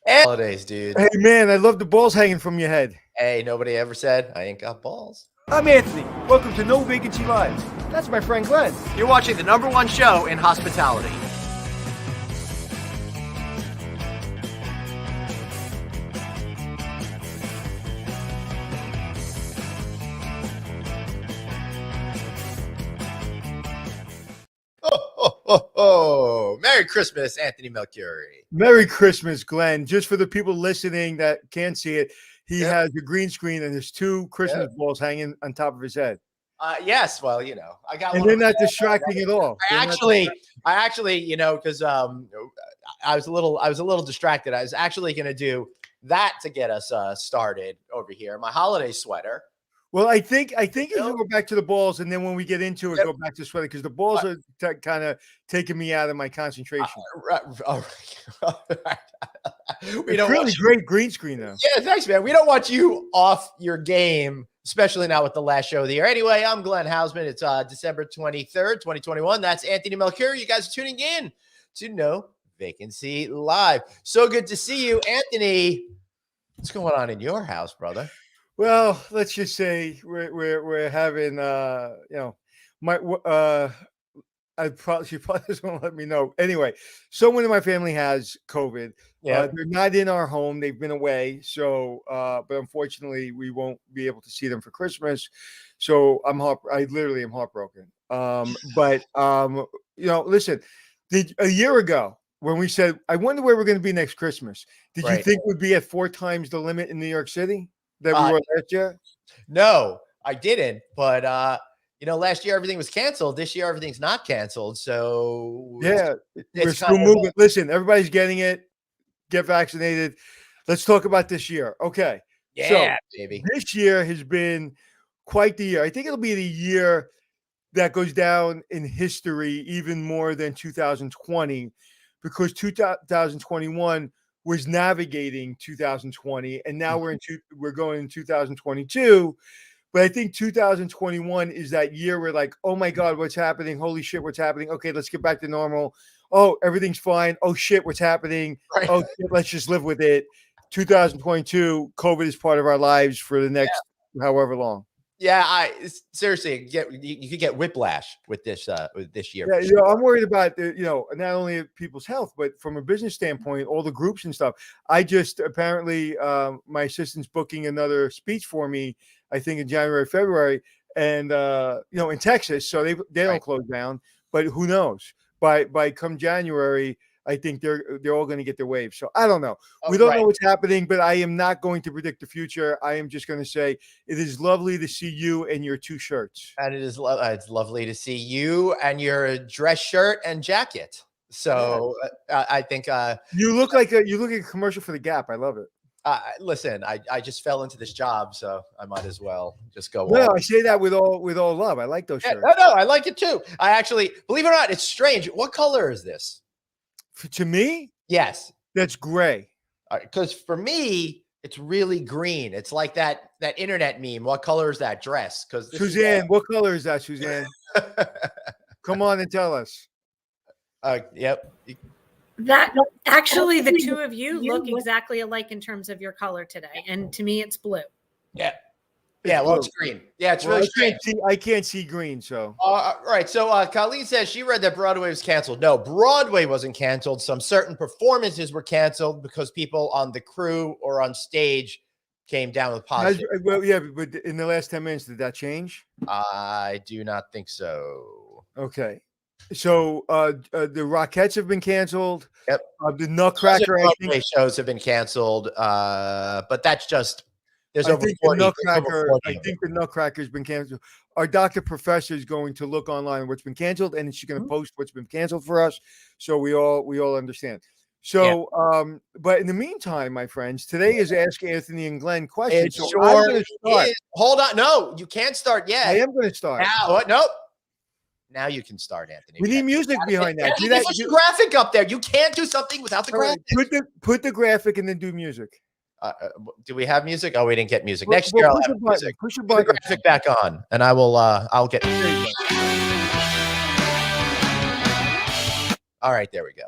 And holidays, dude. Hey, man, I love the balls hanging from your head. Hey, nobody ever said I ain't got balls. I'm Anthony. Welcome to No Vacancy Live. That's my friend Glenn. You're watching the #1 show in hospitality. Oh, Merry Christmas, Anthony Melchiori. Merry Christmas, Glenn. Just for the people listening that can't see it, he has a green screen and there's two Christmas balls hanging on top of his head. Yes, well, you know, I got. And they're not distracting at all. I actually, you know, because I was a little distracted. I was actually going to do that to get us started over here. My holiday sweater. Well, I think if you go back to the balls, and then when we get into it, go back to sweating, because the balls are kind of taking me out of my concentration. We don't really great green screen though. Yeah, thanks, man. We don't want you off your game, especially now with the last show of the year. Anyway, I'm Glenn Hausman. It's December 23rd, 2021. That's Anthony Melchiori. You guys are tuning in to No Vacancy Live. So good to see you, Anthony. What's going on in your house, brother? Well, let's just say we're having you know, she probably doesn't want to let me know. Anyway, someone in my family has COVID. Yeah, they're not in our home. They've been away. So, but unfortunately, we won't be able to see them for Christmas. So I literally am heartbroken. But you know, listen, a year ago when we said, I wonder where we're going to be next Christmas. Did you think we'd be at 4 times the limit in New York City that we were last year? No, I didn't. But you know, last year everything was canceled. This year everything's not canceled. So yeah, we're still moving. Listen, everybody's getting it. Get vaccinated. Let's talk about this year. Okay. Yeah, so, baby. This year has been quite the year. I think it'll be the year that goes down in history even more than 2020, because 2021 was navigating 2020, and now we're going in 2022. But I think 2021 is that year where, like, oh my God, what's happening? Holy shit, what's happening? Okay, let's get back to normal. Oh, everything's fine. Oh shit, what's happening? Right. Oh shit, let's just live with it. 2022, COVID is part of our lives for the next however long. Yeah, seriously, you could get whiplash with this year. Yeah, you know, I'm worried about not only people's health, but from a business standpoint, all the groups and stuff. I just apparently my assistant's booking another speech for me, I think in January, February, and in Texas, so they don't close down. But who knows? By come January, I think they're all going to get their waves. So I don't know. We don't know what's happening, but I am not going to predict the future. I am just going to say it is lovely to see you and your 2 shirts. And it's lovely to see you and your dress shirt and jacket. So I think you look like a commercial for the Gap. I love it. Listen, I just fell into this job, so I might as well just go. No, I say that with all love. I like those shirts. No, I like it too. I actually, believe it or not, it's strange. What color is this? To me? Yes. That's gray. Because for me, it's really green. It's like that internet meme. What color is that dress? Because Suzanne, what color is that, Suzanne? Come on and tell us. Yep. That actually, the two of you look exactly alike in terms of your color today, and to me, it's blue. Yeah. Yeah, well, it's green. Yeah, it's really strange. I can't see green, so. Right. So Colleen says she read that Broadway was canceled. No, Broadway wasn't canceled. Some certain performances were canceled because people on the crew or on stage came down with positive. Well, yeah, but in the last 10 minutes, did that change? I do not think so. Okay. So the Rockettes have been canceled. Yep. The Nutcracker Broadway shows have been canceled. But that's just. I think the Nutcracker's been canceled. Our Dr. Professor is going to look online what's been canceled, and she's going to post what's been canceled for us, so we all understand. So, but in the meantime, my friends, today is Ask Anthony and Glenn questions. So I'm going to start. Hold on, no, you can't start yet. I am going to start now. Nope. Now you can start, Anthony. We need music behind that. Do that. Put the graphic up there. You can't do something without the graphic. Put the graphic and then do music. Do we have music? Oh, we didn't get music. Next year, I'll have music. Push your button. Graphic back on, and I will. I'll get. All right, there we go.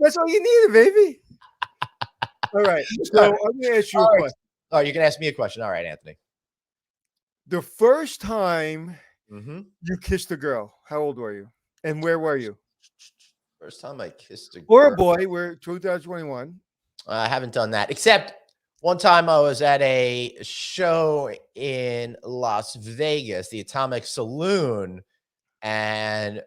That's all you needed, baby. All right. So I'm going to ask you a All right. question. Oh, you can ask me a question. All right, Anthony. The first time Mm-hmm. you kissed a girl, how old were you? And where were you? First time I kissed a Or a girl. boy, we're 2021. I haven't done that, except one time I was at a show in Las Vegas, the Atomic Saloon, and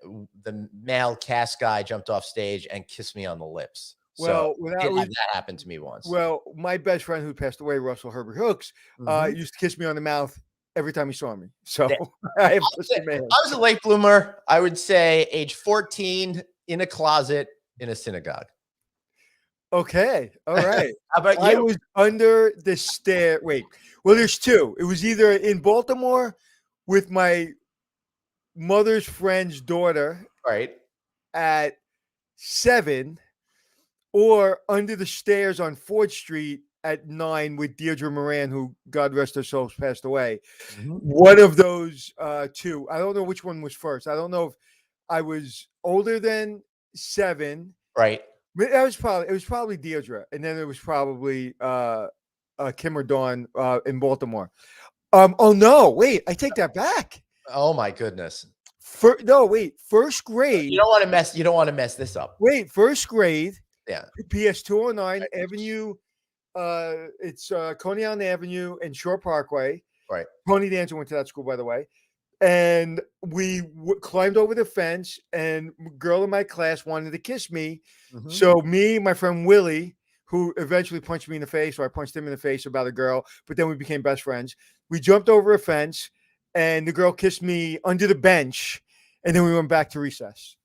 the male cast guy jumped off stage and kissed me on the lips. So Well, I did have that happen to me once. Well, my best friend who passed away, Russell Herbert Hooks, Mhm. used to kiss me on the mouth every time he saw me. So Yeah. I have pussy man. I was a late bloomer. I would say age 14 in a closet in a synagogue. Okay. All right. How about I you? was under the stair. Wait. Well, there's two. It was either in Baltimore with my mother's friend's daughter Right. at 7, or under the stairs on 4th Street at 9 with Deirdre Moran, who, God rest her soul, passed away. Mhm. One of those two. I don't know which one was first. I don't know if I was older than 7. Right. But it was probably Deirdre, and then it was probably Kim or Dawn in Baltimore. Oh no, wait, I take that back. Oh my goodness. First grade. You don't want to mess this up. Wait, first grade. Yeah. PS 209 Avenue. It's Coney Island Avenue and Shore Parkway. Right. Pony Dancer went to that school, by the way. And we climbed over the fence, and a girl in my class wanted to kiss me. Mhm. So me, my friend Willie, who eventually punched me in the face, or I punched him in the face about a girl, but then we became best friends. We jumped over a fence, and the girl kissed me under the bench, and then we went back to recess.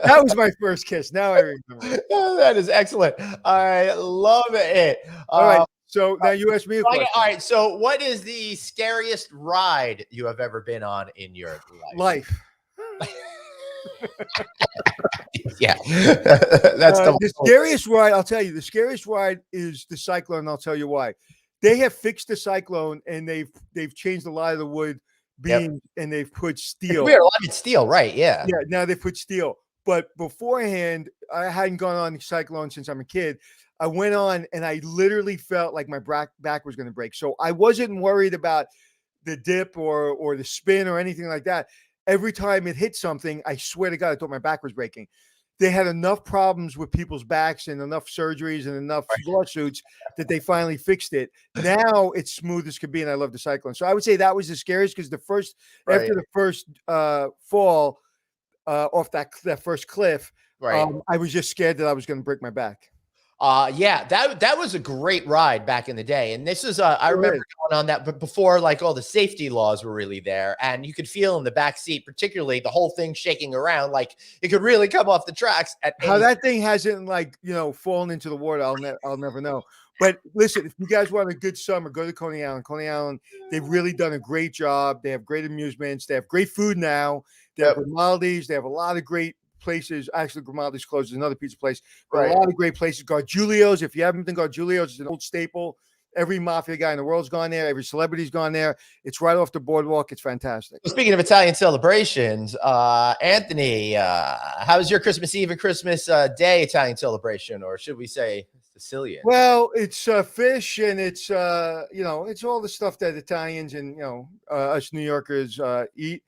That was my first kiss. Now I remember. That is excellent. I love it. All right. So now you ask me a question. All right. So, what is the scariest ride you have ever been on in your life? Yeah. That's the scariest ride. I'll tell you, the scariest ride is the Cyclone. And I'll tell you why. They have fixed the Cyclone, and they've changed a lot of the wood beams, and they've put steel. Weird. A lot of it's steel, right? Yeah. Yeah. Now they put steel. But beforehand, I hadn't gone on the Cyclone since I'm a kid. I went on, and I literally felt like my back was going to break. So I wasn't worried about the dip or the spin or anything like that. Every time it hit something, I swear to God, I thought my back was breaking. They had enough problems with people's backs and enough surgeries and enough lawsuits that they finally fixed it. Now it's smooth as could be, and I love the Cyclone. So I would say that was the scariest, because after the first fall off that first cliff, I was just scared that I was going to break my back. Yeah, that was a great ride back in the day. And this is I remember going on that, but before like all the safety laws were really there, and you could feel in the back seat, particularly the whole thing shaking around, like it could really come off the tracks. How that thing hasn't fallen into the water, I'll never know. But listen, if you guys want a good summer, go to Coney Island. Coney Island, they've really done a great job. They have great amusements. They have great food now. They have Grimaldi's. They have a lot of great places. Actually, Grimaldi's closed. There's another pizza place. But a lot of great places. Gargiulo's. If you haven't been Gargiulo's, it's an old staple. Every mafia guy in the world's gone there. Every celebrity's gone there. It's right off the boardwalk. It's fantastic. Speaking of Italian celebrations, Anthony, how was your Christmas Eve and Christmas Day Italian celebration, or should we say Sicilian? Well, it's fish, and it's it's all the stuff that Italians and us New Yorkers eat.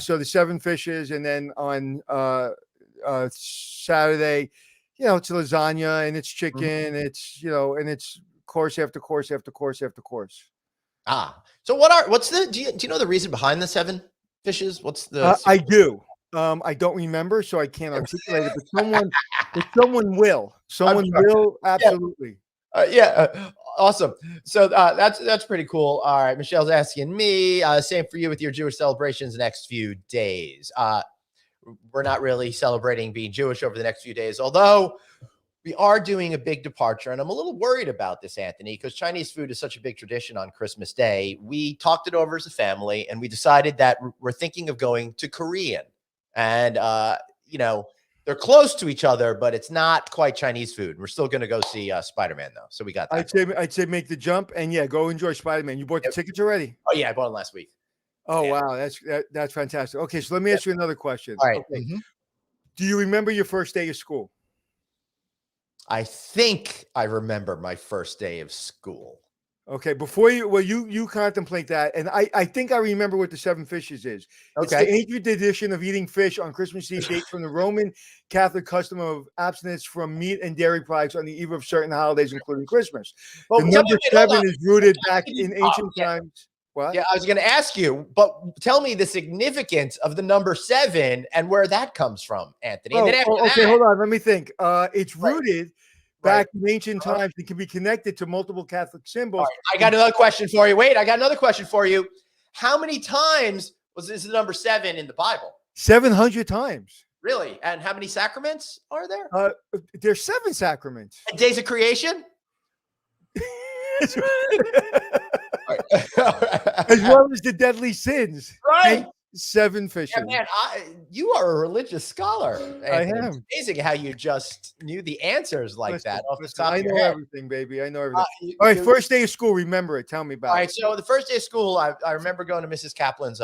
So the 7 fishes, and then on Saturday, it's lasagna, and it's chicken. It's and it's course after course after course after course. So do you know the reason behind the 7 fishes? What's the I do. I don't remember, so I can't articulate it, but someone will. Someone will, absolutely. Awesome. So that's pretty cool. All right, Michelle's asking me, same for you with your Jewish celebrations the next few days. We're not really celebrating being Jewish over the next few days, although we are doing a big departure, and I'm a little worried about this, Anthony, because Chinese food is such a big tradition on Christmas Day. We talked it over as a family, and we decided that we're thinking of going to Korean. And, they're close to each other, but it's not quite Chinese food. We're still going to go see Spider-Man, though. So we got that. I'd say make the jump, and go enjoy Spider-Man. You bought the tickets already? Oh, yeah, I bought them last week. Oh, wow. That's fantastic. Okay, so let me ask you another question. All right. Okay. Do you remember your first day of school? I think I remember my first day of school. Okay, before you contemplate that, and I think I remember what the seven fishes is. It's the Okay. ancient tradition of eating fish on Christmas Eve, date from the Roman Catholic custom of abstinence from meat and dairy products on the eve of certain holidays, including Christmas. Well, The tell me, number wait, hold seven on. is rooted back Give me- in ancient yeah, times. What? yeah, I was going to ask you, but tell me the significance of the number 7 and where that comes from, Anthony. And then after Okay, that, hold on. Let me think. It's right, rooted right. back in ancient times and can be connected to multiple Catholic All symbols. right, I got another question for you. Wait, I got another question for you. How many times is the number 7 in the Bible? 700 times. Really? And how many sacraments are there? There's 7 sacraments. And days of creation? As well as the deadly sins. Right. And 7 fishes. Yeah, man, you are a religious scholar. I Anthony. am. It's amazing how you just knew the answers like that off the top I of your know head. everything, baby. I know everything. You- All right, you- first day of school. Remember it. Tell me about All it. right, so the first day of school, I remember going to Mrs. Kaplan's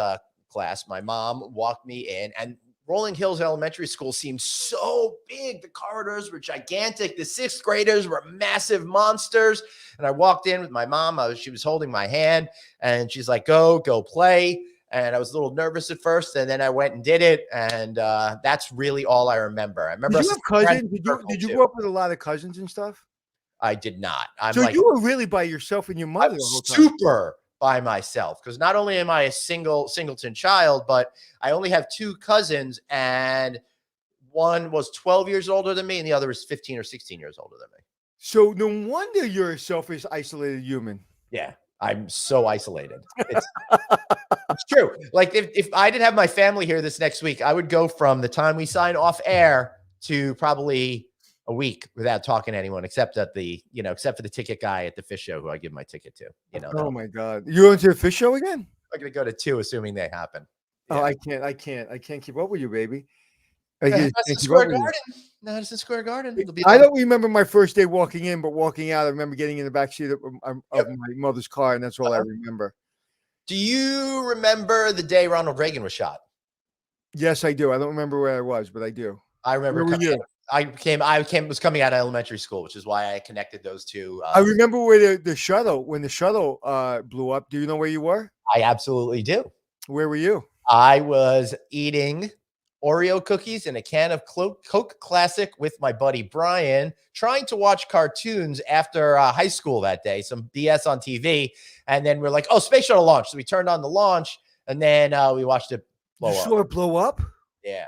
class. My mom walked me in, and Rolling Hills Elementary School seemed so big. The corridors were gigantic. The 6th graders were massive monsters. And I walked in with my mom. She was holding my hand, and she's like, go play. And I was a little nervous at first, and then I went and did it. And that's really all I remember. I remember. Did you have cousins? Did you grow up with a lot of cousins and stuff? I did not. I'm So like, you were really by yourself and your mother the whole time. super by myself, because not only am I a singleton child, but I only have 2 cousins, and one was 12 years older than me, and the other was 15 or 16 years older than me. So no wonder you're a selfish, isolated human. Yeah, I'm so isolated. It's true. Like if I didn't have my family here this next week, I would go from the time we sign off air to probably a week without talking to anyone, except for the ticket guy at the fish show who I give my ticket to. Oh my God. You're going to a fish show again? I'm going to go to 2, assuming they happen. Yeah. Oh, I can't keep up with you, baby. Madison Square Garden. I don't remember my first day walking in, but walking out, I remember getting in the back seat of my mother's car, and that's all I remember. Do you remember the day Ronald Reagan was shot? Yes, I do. I don't remember where I was, but I do. I remember. Where were you? Was coming out of elementary school, which is why I connected those two. I remember where the shuttle blew up. Do you know where you were? I absolutely do. Where were you? I was eating Oreo cookies and a can of Coke Classic with my buddy Brian, trying to watch cartoons after high school that day, some BS on TV. And then we're like, oh, space shuttle launch. So we turned on the launch, and then we watched it blow up. You saw it blow up? Yeah.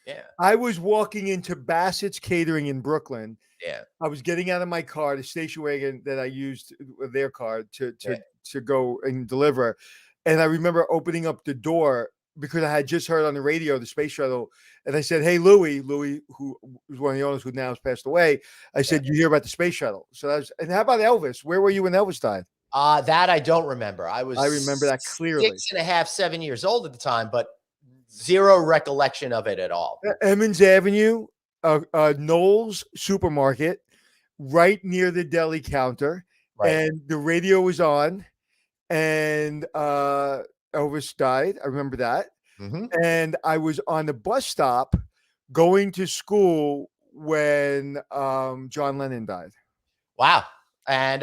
Yeah. I was walking into Bassett's Catering in Brooklyn. Yeah. I was getting out of my car, the station wagon that I used, their car to go and deliver. And I remember opening up the door because I had just heard on the radio the space shuttle, and I said, "Hey, Louie, who was one of the owners who now has passed away." I said, "You hear about the space shuttle?" So and how about Elvis? Where were you when Elvis died? That I don't remember. I remember that clearly. 6.5, 7 years old at the time, but zero recollection of it at all. Emmons Avenue, Knowles Supermarket, right near the deli counter, right. And the radio was on, and Elvis died. I remember that. Mm-hmm. And I was on the bus stop going to school when John Lennon died. Wow. And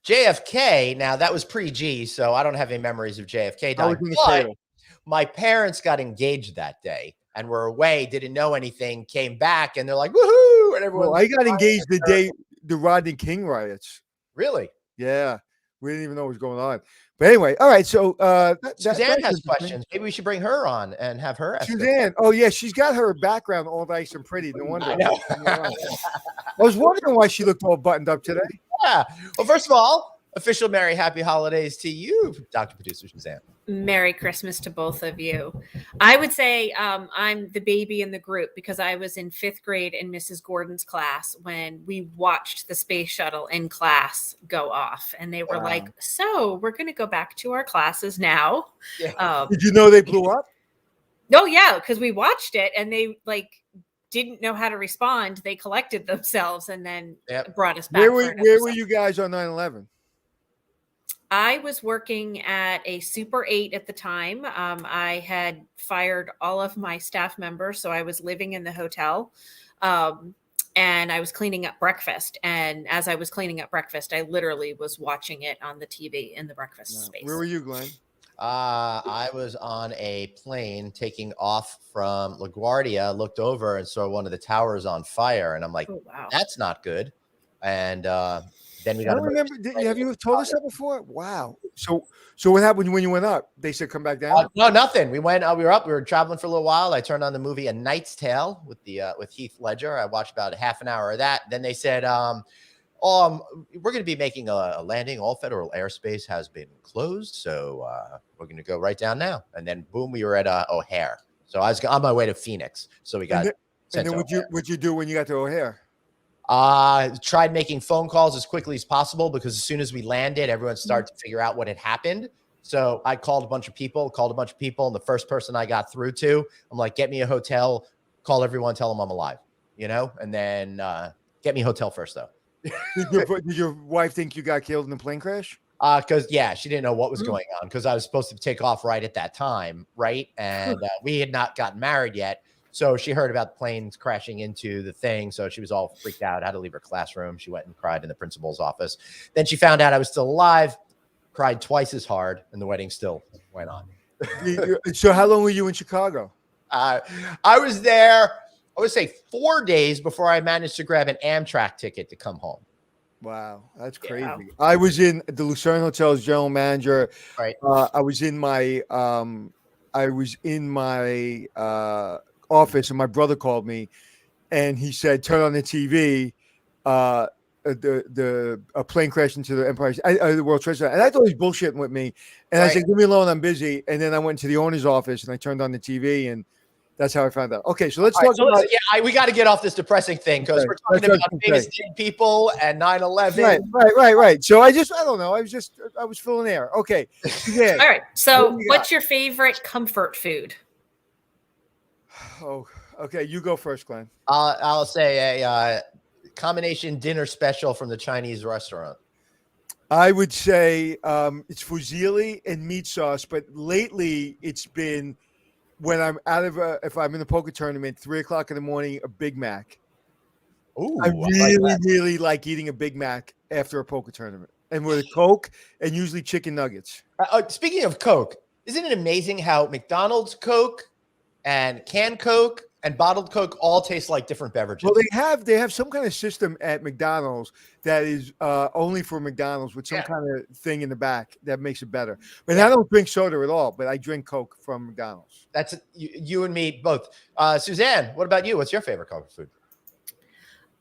JFK, now that was pre-G, so I don't have any memories of JFK dying. But my parents got engaged that day and were away, didn't know anything, came back, and they're like, woohoo! And everyone. Well, I got engaged the day the Rodney King riots. Really? Yeah. We didn't even know what was going on. But anyway, all right. So Suzanne has questions. Maybe we should bring her on and have her ask. Suzanne. Oh, yeah. She's got her background all nice and pretty. No wonder. I know. I was wondering why she looked all buttoned up today. Yeah. Well, first of all, official Merry Happy Holidays to you, Dr. Producer Suzanne. Merry Christmas to both of you. I would say I'm the baby in the group because I was in 5th grade in Mrs. Gordon's class when we watched the space shuttle in class go off. And they were like, so we're going to go back to our classes now. Yeah. Did you know they blew up? Oh, yeah, because we watched it and they didn't know how to respond. They collected themselves and then brought us back. Where were you guys on 9/11? I was working at a Super 8 at the time. I had fired all of my staff members, so I was living in the hotel. and I was cleaning up breakfast. And as I was cleaning up breakfast, I literally was watching it on the TV in the breakfast space. Where were you, Glenn? I was on a plane taking off from LaGuardia, looked over and saw one of the towers on fire. And I'm like, Oh, wow. that's not good. And then we I got don't remember. Have you told us that before? Wow. So what happened when you went up? They said come back down. No, nothing. We went. We were up. We were traveling for a little while. I turned on the movie A Knight's Tale with Heath Ledger. I watched about half an hour of that. Then they said, we're going to be making a landing. All federal airspace has been closed, so we're going to go right down now. And then boom, we were at O'Hare. So I was on my way to Phoenix. So we got. And then what'd you do when you got to O'Hare? Tried making phone calls as quickly as possible because as soon as we landed, everyone started to figure out what had happened. So I called a bunch of people, and the first person I got through to, I'm like, get me a hotel, call everyone, tell them I'm alive, and then get me a hotel first, though. Did your wife think you got killed in the plane crash? Because, she didn't know what was going on because I was supposed to take off right at that time, right? And we had not gotten married yet. So she heard about the planes crashing into the thing. So she was all freaked out, had to leave her classroom. She went and cried in the principal's office. Then she found out I was still alive, cried twice as hard, and the wedding still went on. So how long were you in Chicago? I was there, I would say 4 days before I managed to grab an Amtrak ticket to come home. Wow, that's crazy. Yeah. I was in the Lucerne Hotel as general manager. Right. I was in my office, and my brother called me, and he said, "Turn on the TV." A plane crashed into the the World Trade Center, and I thought he was bullshitting with me. And I said, "Leave me alone, I'm busy." And then I went to the owner's office and I turned on the TV, and that's how I found out. Okay, so let's talk about. We got to get off this depressing thing because we're talking about famous dead people and 9/11. Right. So I don't know. I was filling air. Okay. Yeah. All right. So, what's your favorite comfort food? Oh, okay. You go first, Glenn. I'll say a combination dinner special from the Chinese restaurant. I would say it's fusilli and meat sauce, but lately it's been when I'm if I'm in a poker tournament, 3:00 in the morning, a Big Mac. Ooh, I really like eating a Big Mac after a poker tournament, and with a Coke and usually chicken nuggets. Speaking of Coke, isn't it amazing how McDonald's Coke and canned Coke and bottled Coke all taste like different beverages? Well, they have some kind of system at McDonald's that is only for McDonald's with some kind of thing in the back that makes it better. But I don't drink soda at all, but I drink Coke from McDonald's. That's you and me both. Suzanne, what about you? What's your favorite comfort food?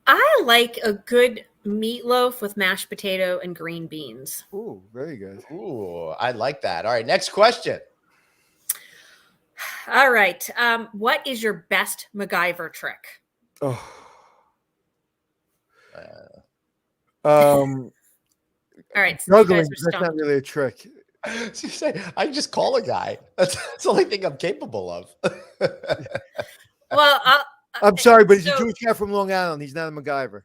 I like a good meatloaf with mashed potato and green beans. Ooh, very good. Ooh, I like that. All right, next question. All right. What is your best Macgyver trick? Oh. All right. So that's not really a trick. I just call a guy. That's the only thing I'm capable of. Well, I'm sorry, but he's a Jewish guy from Long Island. He's not a Macgyver.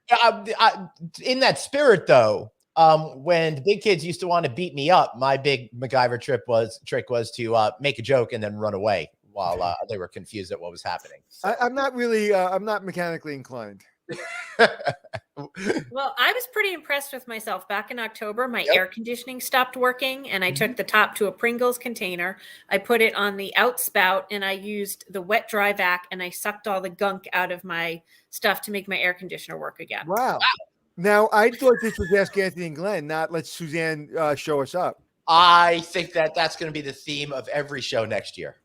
In that spirit, though, when the big kids used to want to beat me up, my big Macgyver trick was to make a joke and then run away while they were confused at what was happening. So. I'm not really. I'm not mechanically inclined. Well, I was pretty impressed with myself. Back in October, my air conditioning stopped working, and I took the top to a Pringles container. I put it on the outspout, and I used the wet dry vac, and I sucked all the gunk out of my stuff to make my air conditioner work again. Wow. Now, I thought this was Ask Anthony and Glenn, not let Suzanne show us up. I think that's going to be the theme of every show next year.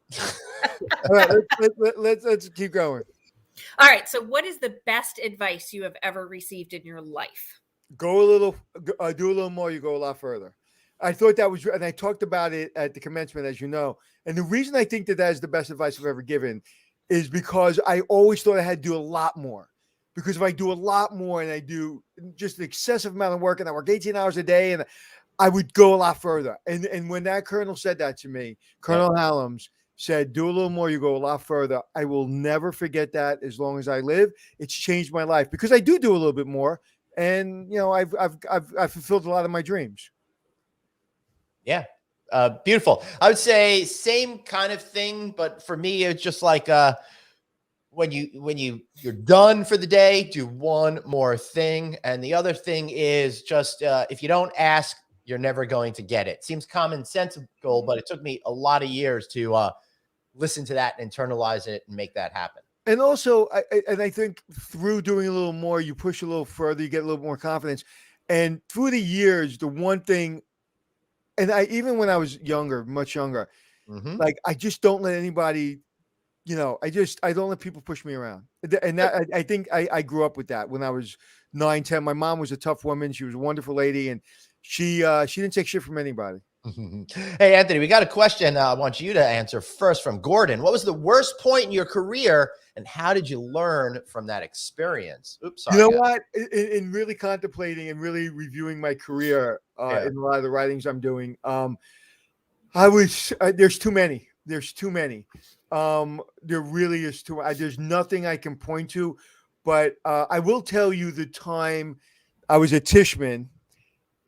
All right, let's keep going. All right. So what is the best advice you have ever received in your life? Do a little more. You go a lot further. I thought that was, and I talked about it at the commencement, as you know. And the reason I think that is the best advice I've ever given is because I always thought I had to do a lot more. Because if I do a lot more and I do just an excessive amount of work and I work 18 hours a day, and I would go a lot further. And when that colonel said that to me, Colonel Hallams said, do a little more, you go a lot further. I will never forget that as long as I live. It's changed my life because I do a little bit more. And, you know, I've fulfilled a lot of my dreams. Yeah. Beautiful. I would say same kind of thing, but for me, it's just like, you're done for the day, do one more thing. And the other thing is just if you don't ask, you're never going to get it. Seems commonsensical, but it took me a lot of years to listen to that and internalize it and make that happen. And also, I think through doing a little more, you push a little further, you get a little more confidence. And through the years, the one thing, and even when I was younger, much younger, like I just don't let anybody, I don't let people push me around. And that I think I grew up with that when I was 9, 10. My mom was a tough woman. She was a wonderful lady, and she didn't take shit from anybody. Hey, Anthony, we got a question I want you to answer first from Gordon. What was the worst point in your career, and how did you learn from that experience? Oops, sorry. You know what? In really contemplating and really reviewing my career in a lot of the writings I'm doing, there's too many. There's too many. There really is too. There's nothing I can point to, but I will tell you the time I was at Tishman.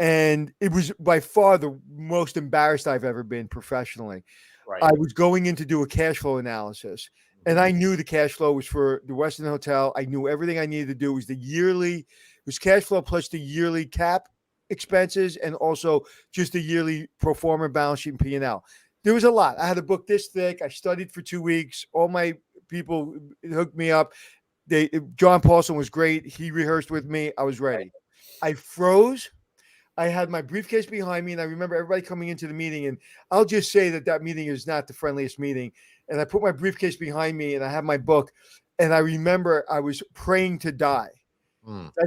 And it was by far the most embarrassed I've ever been professionally. Right. I was going in to do a cash flow analysis, and I knew the cash flow was for the Westin Hotel. I knew everything I needed to do. It was cash flow plus the yearly cap expenses and also just the yearly pro forma balance sheet and P&L. There was a lot. I had a book this thick. I studied for 2 weeks. All my people hooked me up. John Paulson was great. He rehearsed with me. I was ready. I froze. I had my briefcase behind me, and I remember everybody coming into the meeting, and I'll just say that meeting is not the friendliest meeting. And I put my briefcase behind me, and I have my book, and I remember I was praying to die.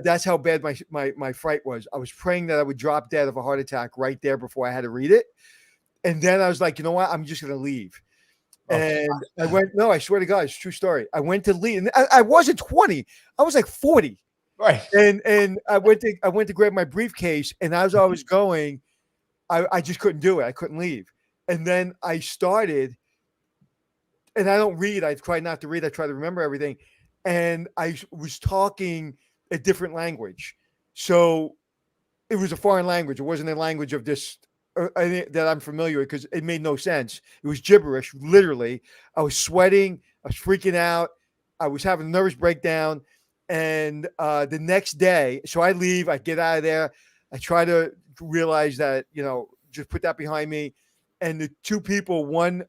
That's how bad my fright was. I was praying that I would drop dead of a heart attack right there before I had to read it. And then I was like, you know what? I'm just going to leave. And I went, no, I swear to God, it's a true story. I went to leave. And I wasn't 20. I was like 40. Right. And I went to grab my briefcase, and as I was going, I just couldn't do it. I couldn't leave. And then I started, and I don't read. I try not to read. I try to remember everything. And I was talking a different language. So it was a foreign language. It wasn't a language of this that I'm familiar with because it made no sense. It was gibberish, literally. I was sweating. I was freaking out. I was having a nervous breakdown. And the next day, so I leave, I get out of there. I try to realize that, just put that behind me. And the two people, one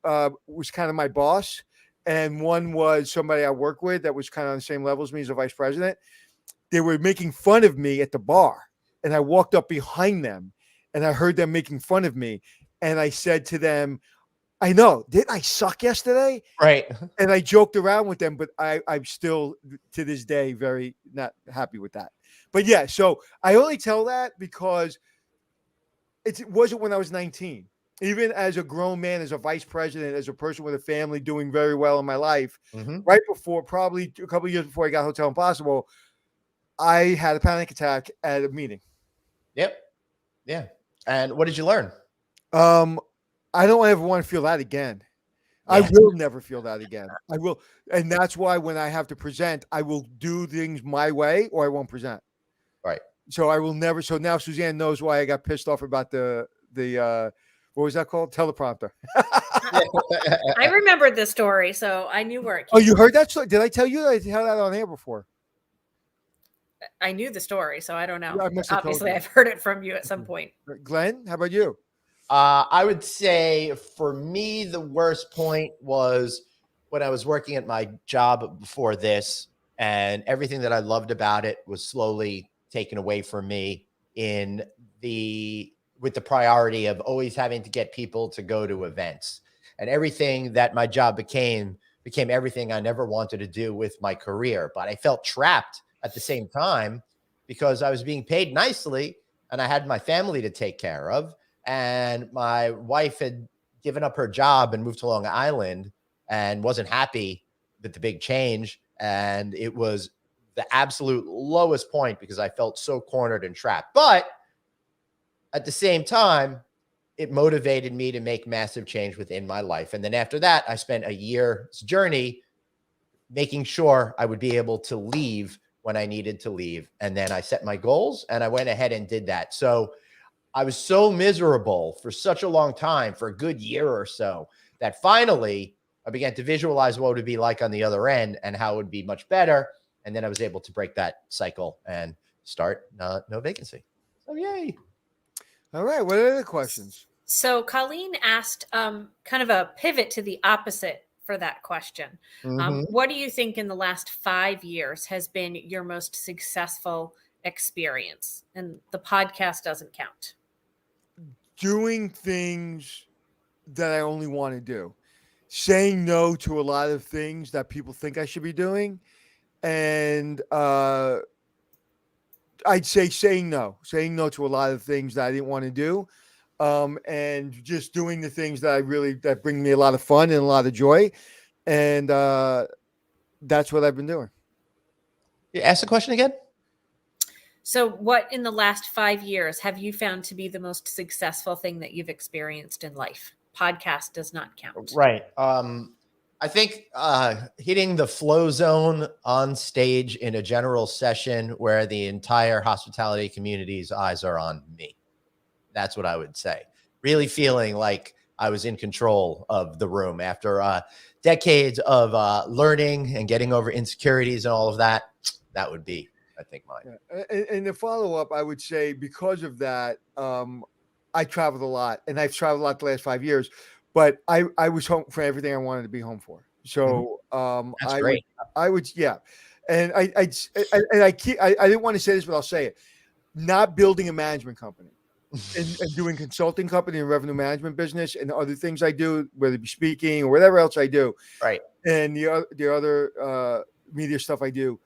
was kind of my boss, and one was somebody I work with that was kind of on the same level as me as a vice president. They were making fun of me at the bar. And I walked up behind them, and I heard them making fun of me. And I said to them, I know, didn't I suck yesterday? Right. And I joked around with them, but I'm still to this day very not happy with that. But yeah, so I only tell that because it wasn't when I was 19. Even as a grown man, as a vice president, as a person with a family doing very well in my life, right before, probably a couple of years before I got Hotel Impossible, I had a panic attack at a meeting. Yep. Yeah. And what did you learn? I don't ever want to feel that again. Yeah. I will never feel that again. I will. And that's why when I have to present, I will do things my way or I won't present. Right. So I will never. So now Suzanne knows why I got pissed off about the what was that called? Teleprompter. I remembered the story, so I knew where it came from. Oh, you heard that story? Did I tell you I had that on air before? I knew the story, so I don't know. Yeah, obviously, I've heard it from you at some point. Glenn, how about you? I would say for me, the worst point was when I was working at my job before this, and everything that I loved about it was slowly taken away from me with the priority of always having to get people to go to events, and everything that my job became everything I never wanted to do with my career. But I felt trapped at the same time because I was being paid nicely and I had my family to take care of. And my wife had given up her job and moved to Long Island and wasn't happy with the big change. And it was the absolute lowest point because I felt so cornered and trapped. But at the same time, it motivated me to make massive change within my life. And then after that, I spent a year's journey making sure I would be able to leave when I needed to leave. And then I set my goals and I went ahead and did that. So I was so miserable for such a long time, for a good year or so, that finally I began to visualize what it would be like on the other end and how it would be much better. And then I was able to break that cycle and start No Vacancy. So yay. All right. What are the questions? So Colleen asked kind of a pivot to the opposite for that question. What do you think in the last 5 years has been your most successful experience? And the podcast doesn't count. Doing things that I only want to do. Saying no to a lot of things that people think I should be doing. And I'd say saying no to a lot of things that I didn't want to do. And just doing the things that bring me a lot of fun and a lot of joy. And that's what I've been doing. You ask the question again? So what in the last 5 years have you found to be the most successful thing that you've experienced in life? Podcast does not count. Right. I think hitting the flow zone on stage in a general session where the entire hospitality community's eyes are on me. That's what I would say. Really feeling like I was in control of the room after decades of learning and getting over insecurities and all of that. That would be, I think, mine. Yeah. And the follow-up, I would say, because of that, I traveled a lot, and I've traveled a lot the last 5 years, but I was home for everything I wanted to be home for. So That's great. I would, yeah. And I didn't want to say this, but I'll say it. Not building a management company and doing consulting company and revenue management business and other things I do, whether it be speaking or whatever else I do. Right. And the other media stuff I do,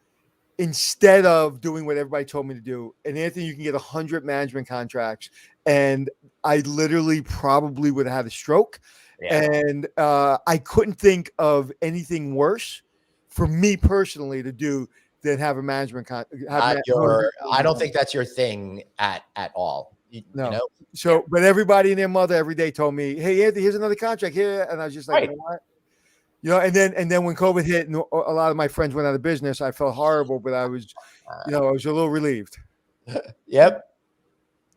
instead of doing what everybody told me to do. And Anthony, you can get 100 management contracts, and I literally probably would have had a stroke. Yeah. And I couldn't think of anything worse for me personally to do than have a management contract. I don't think that's your thing at all. No. You know? So, but everybody and their mother every day told me, "Hey, Anthony, here's another contract here," and I was just like, right. "You know what?" And then when COVID hit and a lot of my friends went out of business, I felt horrible, but I was, I was a little relieved. Yep.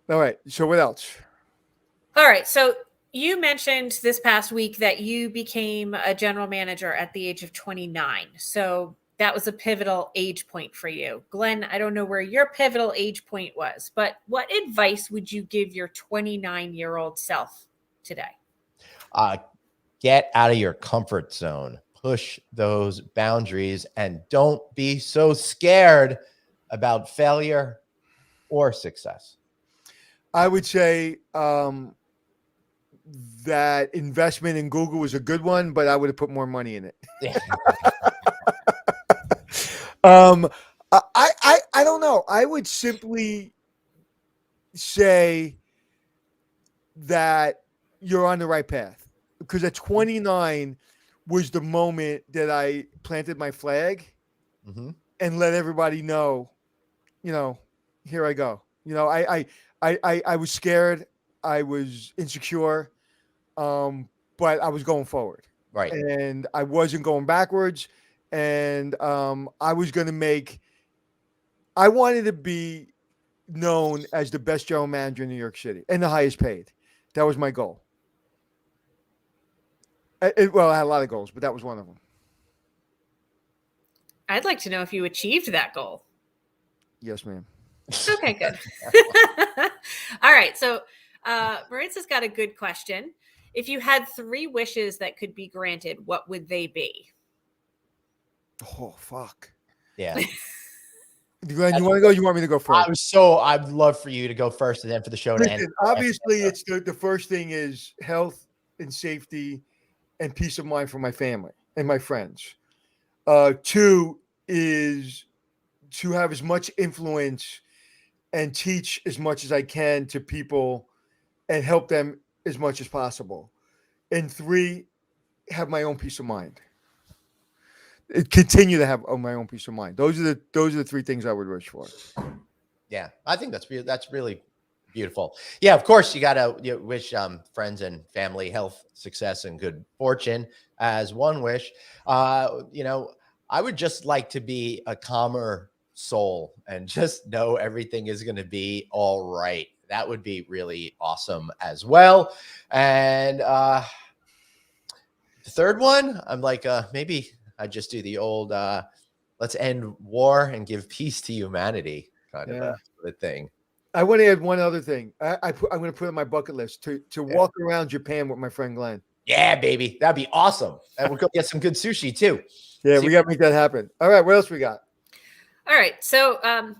All right. So what else? All right. So you mentioned this past week that you became a general manager at the age of 29. So that was a pivotal age point for you. Glenn, I don't know where your pivotal age point was, but what advice would you give your 29-year-old self today? Get out of your comfort zone, push those boundaries, and don't be so scared about failure or success. I would say that investment in Google was a good one, but I would have put more money in it. Yeah. I don't know. I would simply say that you're on the right path, because at 29 was the moment that I planted my flag and let everybody know, here I go. I was scared. I was insecure, but I was going forward. Right. And I wasn't going backwards. And I wanted to be known as the best general manager in New York City and the highest paid. That was my goal. I had a lot of goals, but that was one of them. I'd like to know if you achieved that goal. Yes, ma'am. Okay, good. All right. So Maritza's got a good question. If you had 3 wishes that could be granted, what would they be? Oh, fuck. Yeah. Glenn, you want to go? You want me to go first? I'd love for you to go first and then for the show to end. Obviously, it's the first thing is health and safety and peace of mind for my family and my friends. 2 is to have as much influence and teach as much as I can to people and help them as much as possible. And 3, have my own peace of mind. Continue to have my own peace of mind. Those are the 3 things I would wish for. Yeah, I think that's really beautiful. Yeah, of course you gotta wish friends and family health, success, and good fortune as one wish. I would just like to be a calmer soul and just know everything is going to be all right. That would be really awesome as well. And The third one, I'm like, maybe I just do the old let's end war and give peace to humanity kind of a thing. I want to add one other thing. I'm going to put on my bucket list to walk around Japan with my friend Glenn. Yeah, baby. That'd be awesome. And we'll go get some good sushi too. Yeah, we got to make that happen. All right, what else we got? All right. So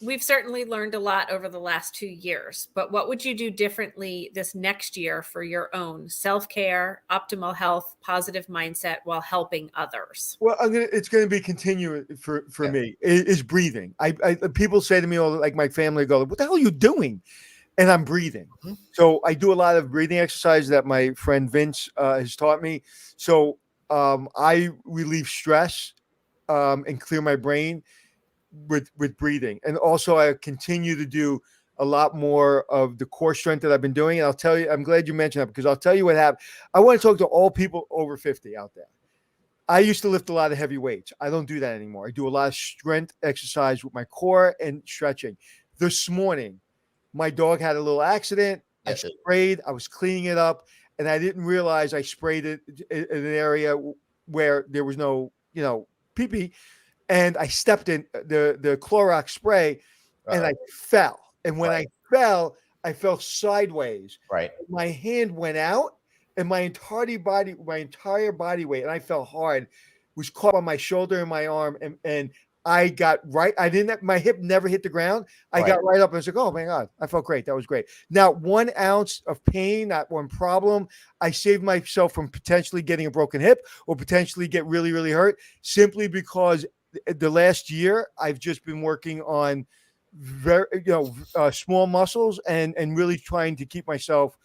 we've certainly learned a lot over the last 2 years, but what would you do differently this next year for your own self-care, optimal health, positive mindset while helping others? Well, it's going to be continuing for me. Is breathing. I people say to me, like my family go, "What the hell are you doing?" And I'm breathing. Mm-hmm. So I do a lot of breathing exercises that my friend Vince has taught me. So I relieve stress and clear my brain with breathing. And also I continue to do a lot more of the core strength that I've been doing. And I'll tell you, I'm glad you mentioned that because I'll tell you what happened. I want to talk to all people over 50 out there. I used to lift a lot of heavy weights. I don't do that anymore. I do a lot of strength exercise with my core and stretching. This morning, my dog had a little accident. Yes, I sprayed. I was cleaning it up, and I didn't realize I sprayed it in an area where there was no, pee-pee. And I stepped in the Clorox spray, and I fell. And when I fell sideways. Right. My hand went out, and my entire body weight, and I fell hard, was caught on my shoulder and my arm, and I got right. My hip never hit the ground. I got right up and I was like, oh my God, I felt great. That was great. Not 1 ounce of pain, not one problem. I saved myself from potentially getting a broken hip or potentially get really, really hurt simply because the last year I've just been working on very, small muscles and really trying to keep myself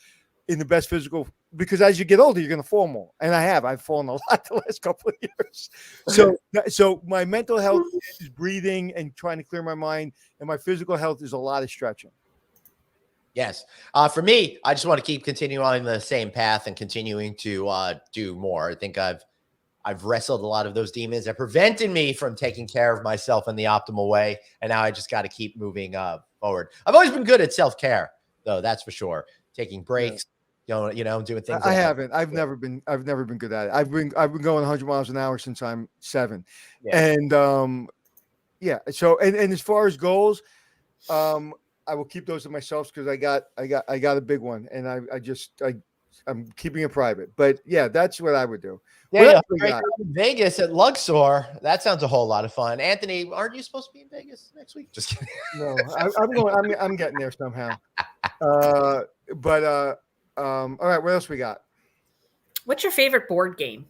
in the best physical, because as you get older, you're going to fall more. And I've fallen a lot the last couple of years. So my mental health is breathing and trying to clear my mind. And my physical health is a lot of stretching. Yes. For me, I just want to keep continuing on the same path and continuing to do more. I think I've wrestled a lot of those demons that prevented me from taking care of myself in the optimal way. And now I just got to keep moving forward. I've always been good at self-care, though. That's for sure. Taking breaks, doing things. I haven't. I've never been good at it. I've been going 100 miles an hour since I'm 7. Yeah. And So and as far as goals, I will keep those to myself because I got a big one, and I'm keeping it private. But yeah, that's what I would do. Yeah, Vegas at Luxor. That sounds a whole lot of fun. Anthony, aren't you supposed to be in Vegas next week? Just kidding. No, I'm going. I'm getting there somehow. All right, what else we got? What's your favorite board game?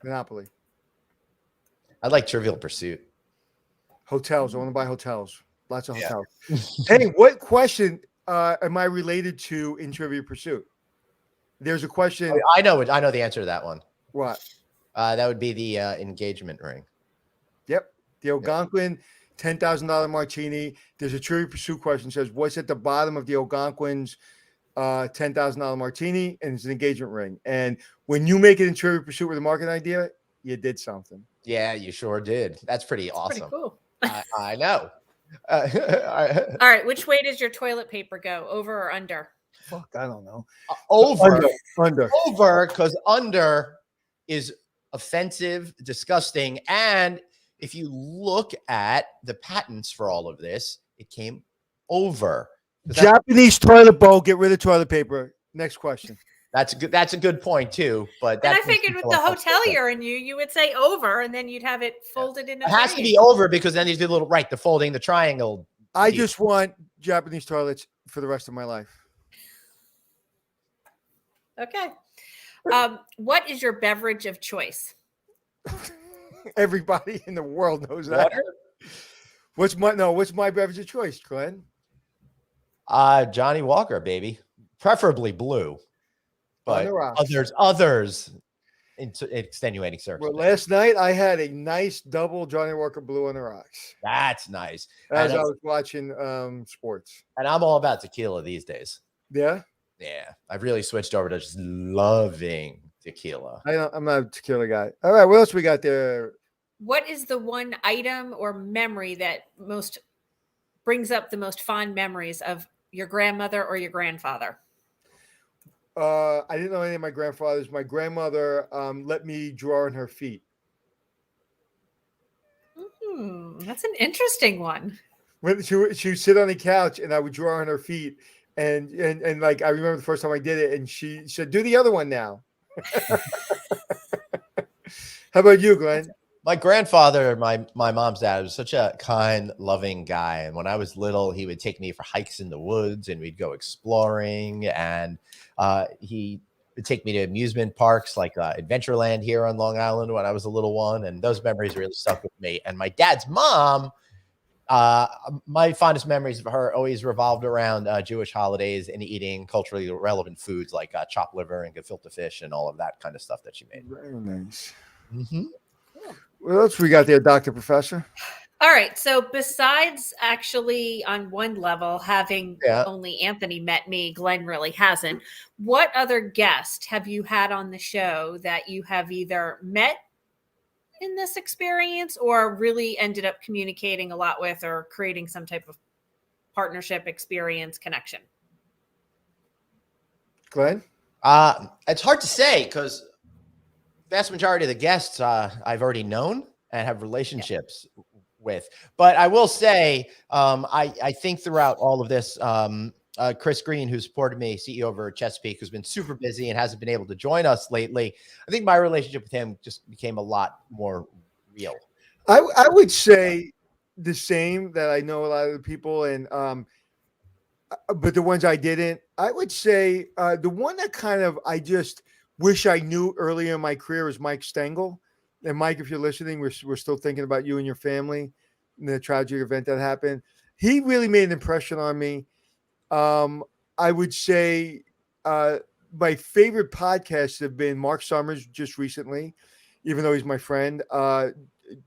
Monopoly. I like Trivial Pursuit. Hotels. I want to buy hotels. Lots of hotels. Hey, what question am I related to in Trivial Pursuit? There's a question. I know the answer to that one. What? That would be the engagement ring. Yep. The Algonquin $10,000 martini. There's a Trivial Pursuit question that says, what's at the bottom of the Algonquin's $10,000 martini? And it's an engagement ring. And when you make it in Trivial Pursuit with a marketing idea, you did something. Yeah, you sure did. That's pretty awesome. Pretty cool. I know. All right. Which way does your toilet paper go? Over or under? Fuck, I don't know. Over. Under. Because under is offensive, disgusting. And if you look at the patents for all of this, it came over. Japanese toilet bowl, get rid of toilet paper. Next question. That's a good point too. But I figured with the hotelier in you would say over, and then you'd have it folded in. It has to be over because then you do the folding, the triangle. I just want Japanese toilets for the rest of my life. Okay. What is your beverage of choice? Everybody in the world knows that. What's my beverage of choice, Glenn? Johnny Walker, baby. Preferably blue. But others in extenuating circumstances. Well, last night I had a nice double Johnny Walker Blue on the rocks. That's nice. As I was watching sports. And I'm all about tequila these days. Yeah? Yeah. I've really switched over to just loving tequila. I'm not a tequila guy. All right, what else we got there? What is the one item or memory that most brings up the most fond memories of your grandmother or your grandfather? I didn't know any of my grandfathers. My grandmother let me draw on her feet. That's an interesting one. When she would sit on the couch and I would draw on her feet, and like I remember the first time I did it, and she said, "Do the other one now." How about you, Glenn? My grandfather, my mom's dad, was such a kind, loving guy. And when I was little, he would take me for hikes in the woods, and we'd go exploring. And he would take me to amusement parks like Adventureland here on Long Island when I was a little one. And those memories really stuck with me. And my dad's mom, my fondest memories of her always revolved around Jewish holidays and eating culturally relevant foods like chopped liver and gefilte fish and all of that kind of stuff that she made. Very nice. Mm-hmm. What else we got there, Dr. Professor? All right. So besides actually on one level having only Anthony met me, Glenn really hasn't. What other guest have you had on the show that you have either met in this experience or really ended up communicating a lot with or creating some type of partnership, experience, connection? Glenn? It's hard to say because vast majority of the guests I've already known and have relationships with. But I will say, I think throughout all of this, Chris Green, who supported me, CEO over Chesapeake, who's been super busy and hasn't been able to join us lately, I think my relationship with him just became a lot more real. I would say the same, that I know a lot of the people, and but the ones I didn't, I would say the one that kind of I just wish I knew earlier in my career is Mike Stengel. And Mike, if you're listening, we're still thinking about you and your family and the tragic event that happened. He really made an impression on me. I would say my favorite podcasts have been Mark Summers just recently, even though he's my friend,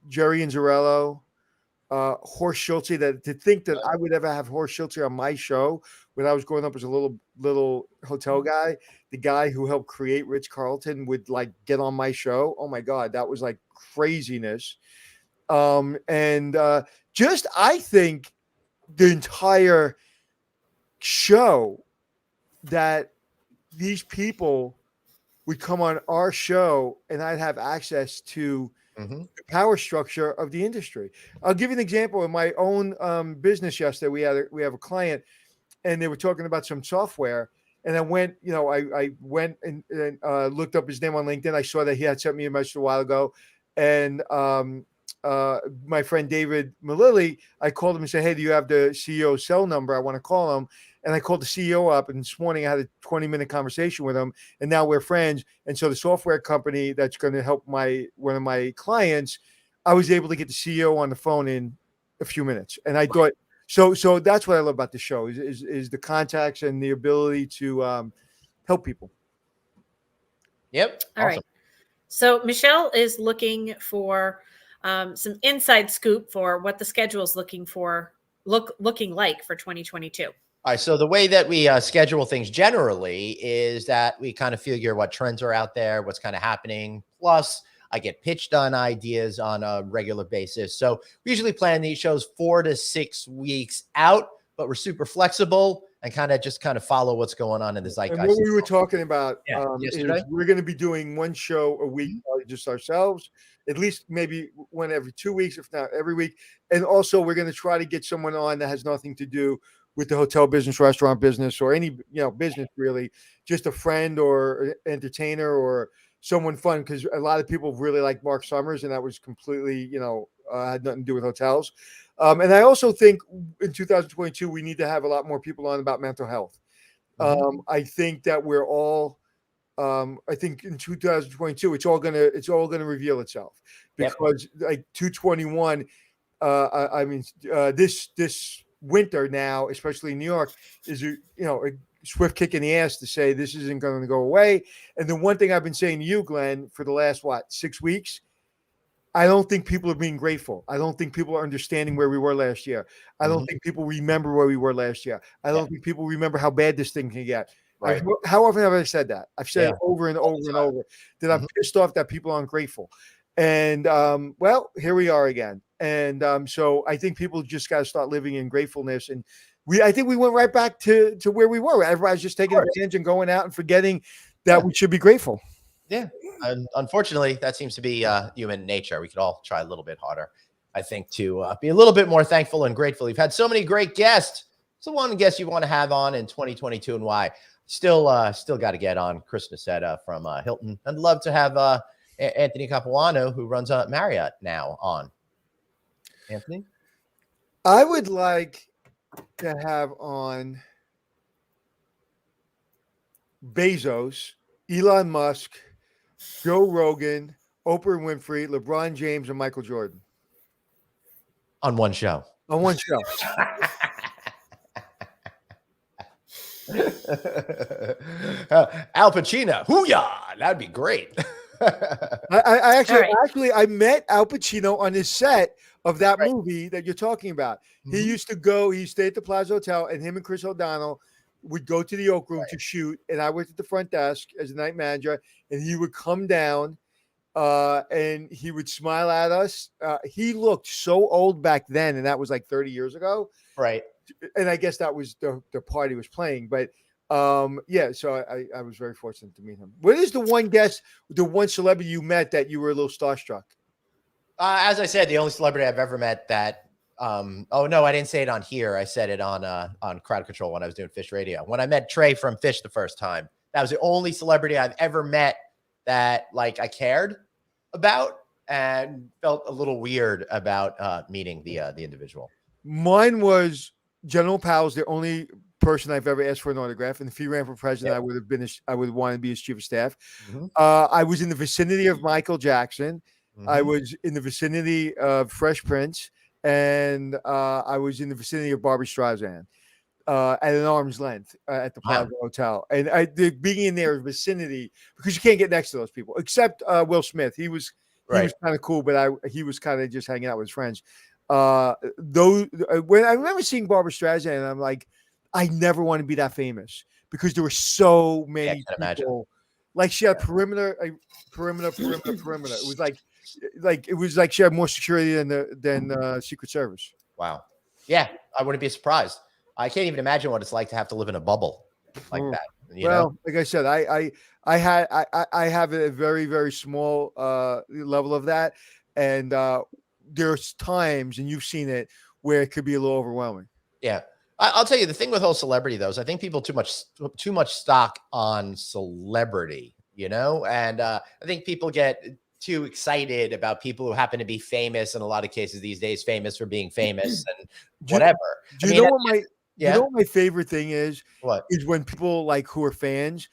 Jerry Inzarello, Horst Schulze. That to think that I would ever have Horst Schulze on my show when I was growing up as a little hotel guy, the guy who helped create Ritz-Carlton would like get on my show. Oh my God, that was like craziness. And just I think the entire show that these people would come on our show and I'd have access to the power structure of the industry. I'll give you an example in my own business. Yesterday, we have a client, and they were talking about some software. And I went, I went and looked up his name on LinkedIn. I saw that he had sent me a message a while ago, and my friend David Malili, I called him and said, "Hey, do you have the CEO's cell number? I want to call him." And I called the CEO up, and this morning I had a 20-minute conversation with him, and now we're friends. And so the software company that's going to help one of my clients, I was able to get the CEO on the phone in a few minutes. And I thought, so that's what I love about the show is the contacts and the ability to help people. Yep. All right. So Michelle is looking for some inside scoop for what the schedule is looking like for 2022. All right. So the way that we schedule things generally is that we kind of figure what trends are out there, what's kind of happening. Plus, I get pitched on ideas on a regular basis. So we usually plan these shows 4 to 6 weeks out, but we're super flexible and kind of follow what's going on in the zeitgeist. And what we were talking about yesterday, is we're going to be doing one show a week, just ourselves, at least maybe one every 2 weeks, if not every week. And also we're going to try to get someone on that has nothing to do with the hotel business, restaurant business, or any business really, just a friend or entertainer or someone fun, because a lot of people really like Mark Summers, and that was completely had nothing to do with hotels. And I also think in 2022 we need to have a lot more people on about mental health. I think that we're all. I think in 2022 it's all gonna reveal itself, because like 221. This winter now, especially in New York, is a swift kick in the ass to say this isn't going to go away. And the one thing I've been saying to you, Glenn, for the last 6 weeks, I don't think people are being grateful. I don't think people are understanding where we were last year. I don't think people remember where we were last year. I don't think people remember how bad this thing can get. Right. How often have I said that? I've said it over and over and over, that I'm pissed off that people aren't grateful. And well, here we are again. And so I think people just got to start living in gratefulness. And I think we went right back to where we were. Everybody's just taking advantage and going out and forgetting that we should be grateful. Yeah. And unfortunately, that seems to be human nature. We could all try a little bit harder, I think, to be a little bit more thankful and grateful. You've had so many great guests. So one guest you want to have on in 2022 and why? Still got to get on Chris Nassetta from Hilton. I'd love to have Anthony Capuano, who runs Marriott now, on. Anthony? I would like to have on Bezos, Elon Musk, Joe Rogan, Oprah Winfrey, LeBron James, and Michael Jordan. On one show. On one show. Al Pacino. Hoo-yah! That'd be great. I actually met Al Pacino on his set of that movie that you're talking about. He used to stay at the Plaza Hotel, and him and Chris O'Donnell would go to the Oak Room to shoot. And I worked at the front desk as a night manager, and he would come down and he would smile at us. He looked so old back then, and that was like 30 years ago. Right. And I guess that was the part he was playing. But so I was very fortunate to meet him. What is the one celebrity you met that you were a little starstruck? As I said, the only celebrity I've ever met that oh no, I didn't say it on here. I said it on Crowd Control when I was doing Fish Radio. When I met Trey from Fish the first time, that was the only celebrity I've ever met that like I cared about and felt a little weird about meeting the individual. Mine was General Powell's the only person I've ever asked for an autograph, and if he ran for president, I would want to be his chief of staff. I was in the vicinity of Michael Jackson. I was in the vicinity of Fresh Prince, and I was in the vicinity of Barbra Streisand at an arm's length at the Plaza Hotel. And being in their vicinity, because you can't get next to those people, except Will Smith. He was kind of cool, but he was kind of just hanging out with his friends. When I remember seeing Barbra Streisand, and I'm like, I never want to be that famous because there were so many people. Imagine. Like she had perimeter. It was like she had more security than Secret Service. Wow. Yeah, I wouldn't be surprised. I can't even imagine what it's like to have to live in a bubble like that. You know? Like I said, I have a very, very small level of that, and there's times, and you've seen it, where it could be a little overwhelming. Yeah. I'll tell you the thing with whole celebrity, though, is I think people too much stock on celebrity, you know, and I think people get too excited about people who happen to be famous in a lot of cases these days, famous for being famous and whatever. Do you know what my favorite thing is? What is when people like who are fans,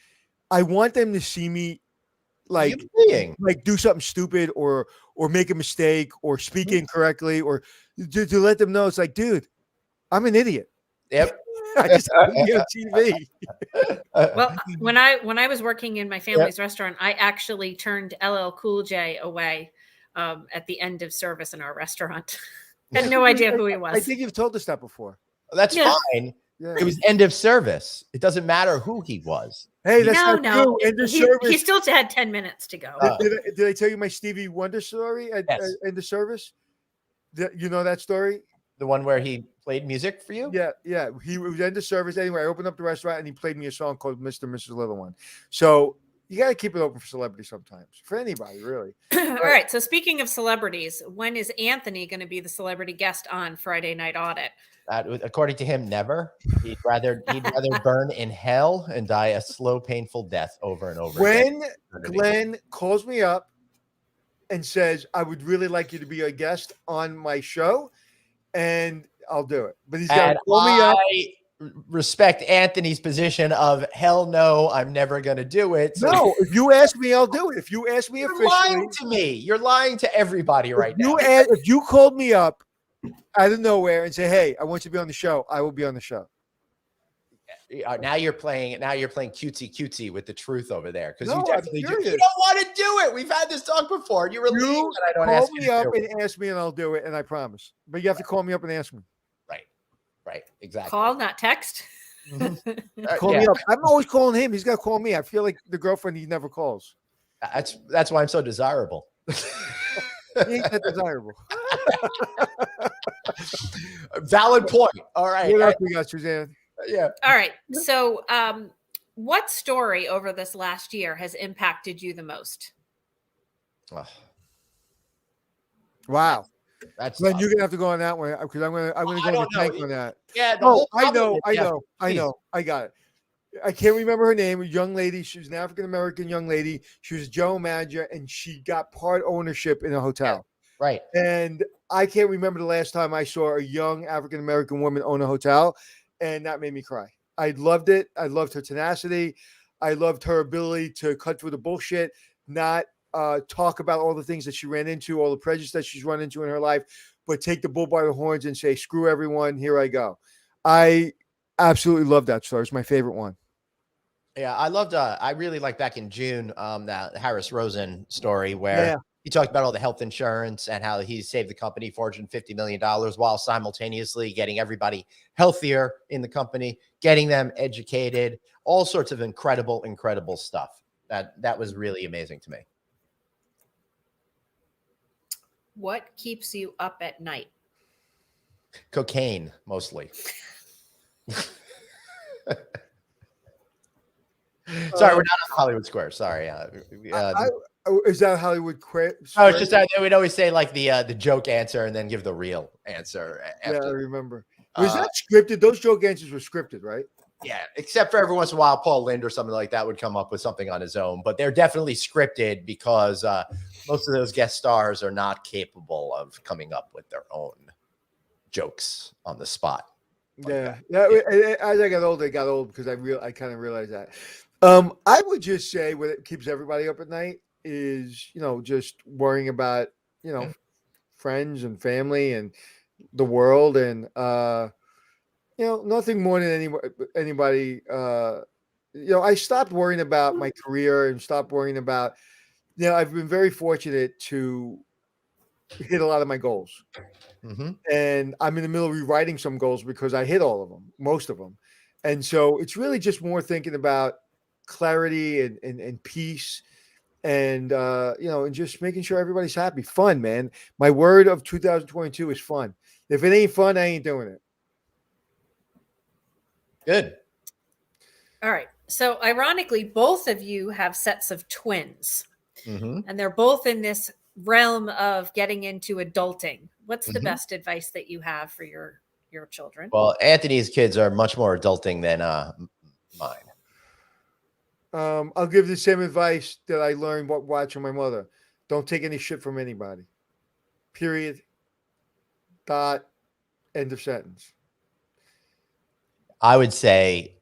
I want them to see me like do something stupid or make a mistake or speak incorrectly or to let them know it's like, dude, I'm an idiot. Yep. I just be on TV. Well, when I was working in my family's restaurant, I actually turned LL Cool J away at the end of service in our restaurant. Had no idea who he was. I think you've told us that before. That's fine. Yeah. It was end of service. It doesn't matter who he was. Hey, that's not true. End of service. He still had 10 minutes to go. Did I tell you my Stevie Wonder story at end of service? You know that story? The one where he played music for you? Yeah. He was end of service. Anyway, I opened up the restaurant and he played me a song called Mr. and Mrs. Little One. So you got to keep it open for celebrities sometimes. For anybody, really. All right. So speaking of celebrities, when is Anthony going to be the celebrity guest on Friday Night Audit? According to him, never. He'd rather burn in hell and die a slow, painful death over and over again. When Glenn calls me up and says, I would really like you to be a guest on my show, and I'll do it. But he's got to call me up. I respect Anthony's position of hell no, I'm never going to do it. So no, if you ask me, I'll do it. If you ask me you're officially. Lying to me. You're lying to everybody right now. If you called me up out of nowhere and say, hey, I want you to be on the show, I will be on the show. Now you're playing cutesy with the truth over there because you definitely you don't want to do it. We've had this talk before. You're relieved that I don't ask you. Call me up and ask me, and I'll do it, and I promise. But you have to call me up and ask me. Right, exactly. Call, not text. Call me up. I'm always calling him. He's got to call me. I feel like the girlfriend he never calls. That's why I'm so desirable. He ain't that desirable. Valid point. All right. What else we got, Suzanne? Yeah. All right. So, what story over this last year has impacted you the most? Oh, Wow. that's Glenn, tough. you're gonna have to go on that one because I'm gonna I go in the don't know. tank on that. Yeah, the Oh, whole I problem know, is- I yeah, know, I please. know. I got it. I can't remember her name. A young lady. She was an African American young lady. She was a general manager, and she got part ownership in a hotel. Right. And I can't remember the last time I saw a young African American woman own a hotel, and that made me cry. I loved it. I loved her tenacity. I loved her ability to cut through the bullshit, not talk about all the things that she ran into, all the prejudice that she's run into in her life, but take the bull by the horns and say, "Screw everyone, here I go." I absolutely love that story. It's my favorite one. Yeah, I loved. I really liked back in June that Harris Rosen story where Yeah. he talked about all the health insurance and how he saved the company $450 million while simultaneously getting everybody healthier in the company, getting them educated, all sorts of incredible, incredible stuff. That was really amazing to me. What keeps you up at night? Cocaine, mostly. Sorry, we're not on Hollywood Square. Sorry. Is that Hollywood Square? Oh, it's just that we'd always say like the joke answer and then give the real answer Yeah, I after. remember. Was that scripted? Those joke answers were scripted, right? Yeah, except for every once in a while, Paul Lind or something like that would come up with something on his own. But they're definitely scripted because most of those guest stars are not capable of coming up with their own jokes on the spot. Yeah. As I got older, I got old because I kind of realized that. I would just say what keeps everybody up at night is, just worrying about, friends and family and the world and, nothing more than anybody. I stopped worrying about my career and stopped worrying about, I've been very fortunate to hit a lot of my goals. Mm-hmm. And I'm in the middle of rewriting some goals because I hit all of them, most of them. And so it's really just more thinking about clarity and peace and, and just making sure everybody's happy. Fun, man. My word of 2022 is fun. If it ain't fun, I ain't doing it. Good. All right. So, ironically, both of you have sets of twins, Mm-hmm. and they're both in this realm of getting into adulting. What's the best advice that you have for your children? Well, Anthony's kids are much more adulting than mine. I'll give the same advice that I learned watching my mother. Don't take any shit from anybody. Period. Dot. End of sentence. I would say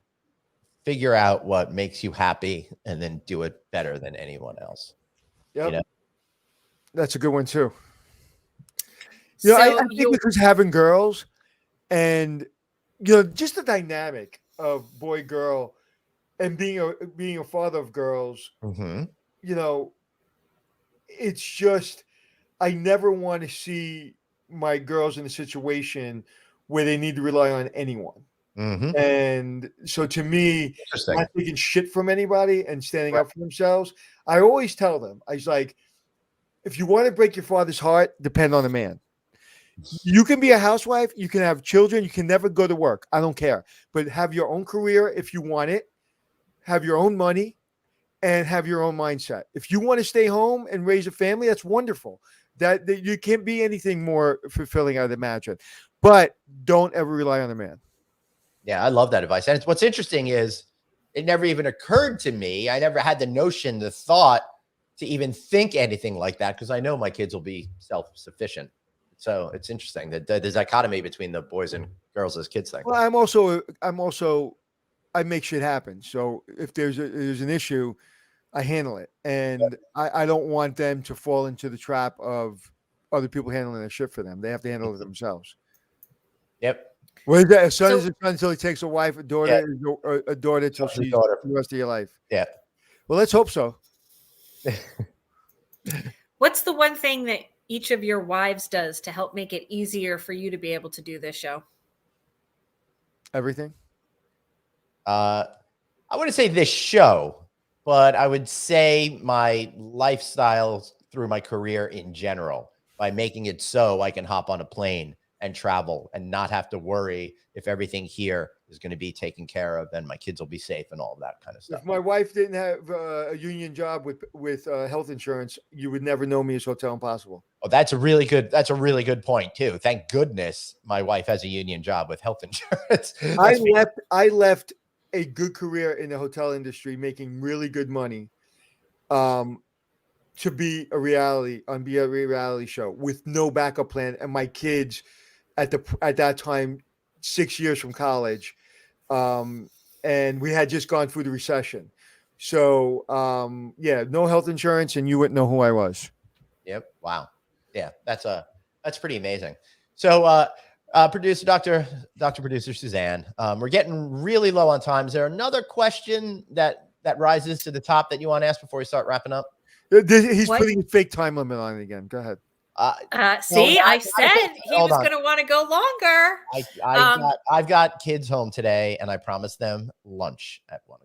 figure out what makes you happy and then do it better than anyone else. Yep. That's a good one too. So I think because having girls and just the dynamic of boy girl and being a father of girls, it's just I never want to see my girls in a situation where they need to rely on anyone. Mm-hmm. And so to me, not taking shit from anybody and standing up for themselves, I always tell them, I was like, if you want to break your father's heart, depend on a man. You can be a housewife, you can have children, you can never go to work. I don't care. But have your own career if you want it, have your own money, and have your own mindset. If you want to stay home and raise a family, that's wonderful. That you can't be anything more fulfilling, I'd imagine. But don't ever rely on a man. Yeah, I love that advice. And what's interesting is it never even occurred to me. I never had the notion, the thought to even think anything like that because I know my kids will be self-sufficient. So it's interesting that the dichotomy between the boys and girls as kids thing. Well, I make shit happen. So if there's an issue, I handle it. And I don't want them to fall into the trap of other people handling their shit for them. They have to handle it themselves. Yep. Well, a son is a son until he takes a wife, a daughter is a daughter until she's the rest of your life. Yeah. Well, let's hope so. What's the one thing that each of your wives does to help make it easier for you to be able to do this show? Everything. I wouldn't say this show, but I would say my lifestyle through my career in general. by making it so I can hop on a plane and travel and not have to worry if everything here is going to be taken care of and my kids will be safe and all of that kind of stuff. If my wife didn't have a union job with health insurance, you would never know me as Hotel Impossible. Oh, that's a really good point too. Thank goodness my wife has a union job with health insurance. I left a good career in the hotel industry, making really good money, to be a reality show with no backup plan, and my kids at that time 6 years from college, and we had just gone through the recession. So no health insurance, and you wouldn't know who I was. Yep. Wow. Yeah, that's pretty amazing. So producer producer Suzanne, we're getting really low on time. Is there another question that rises to the top that you want to ask before we start wrapping up? He's putting a fake time limit on it again. Go ahead. I said he was going to want to go longer. I've got kids home today, and I promised them lunch at 1:00.